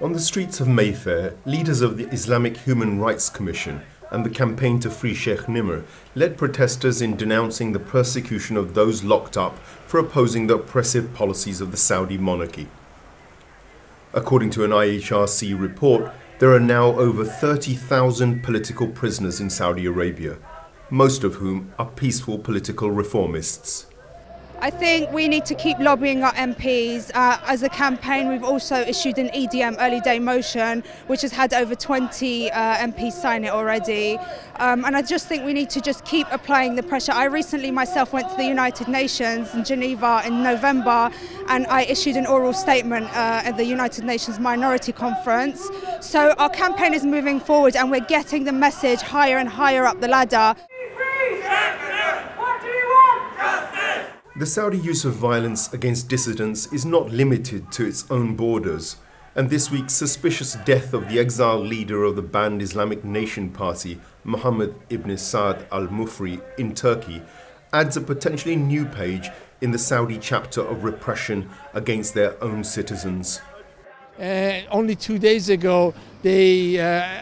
On the streets of Mayfair, leaders of the Islamic Human Rights Commission and the Campaign to Free Sheikh Nimr led protesters in denouncing the persecution of those locked up for opposing the oppressive policies of the Saudi monarchy. According to an IHRC report, there are now over 30,000 political prisoners in Saudi Arabia, most of whom are peaceful political reformists. I think we need to keep lobbying our MPs. As a campaign, we've also issued an EDM, early day motion, which has had over 20 MPs sign it already. And I just think we need to just keep applying the pressure. I recently myself went to the United Nations in Geneva in November, and I issued an oral statement at the United Nations Minority Conference. So our campaign is moving forward and we're getting the message higher and higher up the ladder. The Saudi use of violence against dissidents is not limited to its own borders, and this week's suspicious death of the exiled leader of the banned Islamic Nation Party, Mohammed ibn Saad al-Mufri, in Turkey, adds a potentially new page in the Saudi chapter of repression against their own citizens. Only 2 days ago, they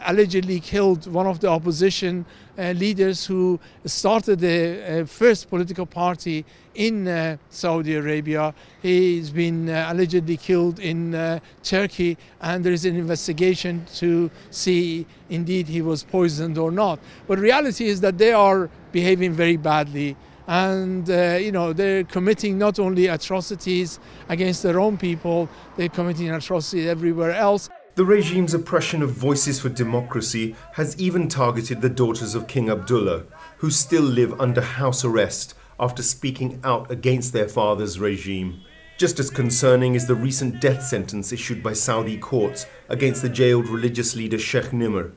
allegedly killed one of the opposition leaders who started the first political party in Saudi Arabia. He's been allegedly killed in Turkey, and there is an investigation to see indeed he was poisoned or not. But reality is that they are behaving very badly. And they're committing not only atrocities against their own people, they're committing atrocities everywhere else. The regime's oppression of voices for democracy has even targeted the daughters of King Abdullah, who still live under house arrest after speaking out against their father's regime. Just as concerning is the recent death sentence issued by Saudi courts against the jailed religious leader Sheikh Nimr.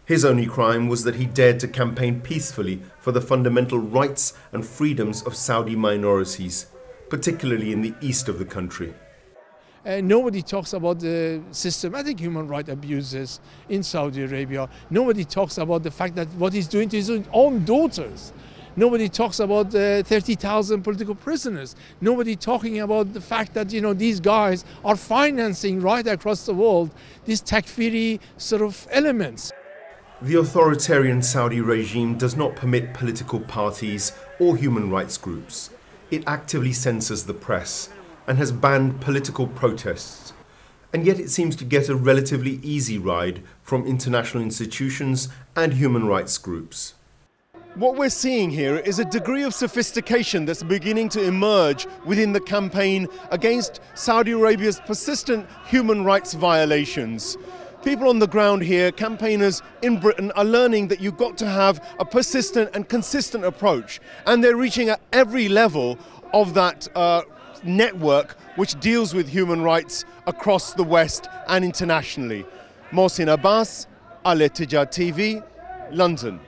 His only crime was that he dared to campaign peacefully for the fundamental rights and freedoms of Saudi minorities, particularly in the east of the country. Nobody talks about the systematic human rights abuses in Saudi Arabia. Nobody talks about the fact that what he's doing to his own daughters. Nobody talks about the 30,000 political prisoners. Nobody talking about the fact that these guys are financing right across the world these takfiri sort of elements. The authoritarian Saudi regime does not permit political parties or human rights groups. It actively censors the press and has banned political protests. And yet it seems to get a relatively easy ride from international institutions and human rights groups. What we're seeing here is a degree of sophistication that's beginning to emerge within the campaign against Saudi Arabia's persistent human rights violations. People on the ground here, campaigners in Britain, are learning that you've got to have a persistent and consistent approach. And they're reaching at every level of that network which deals with human rights across the West and internationally. Mohsin Abbas, Al-Ittijah TV, London.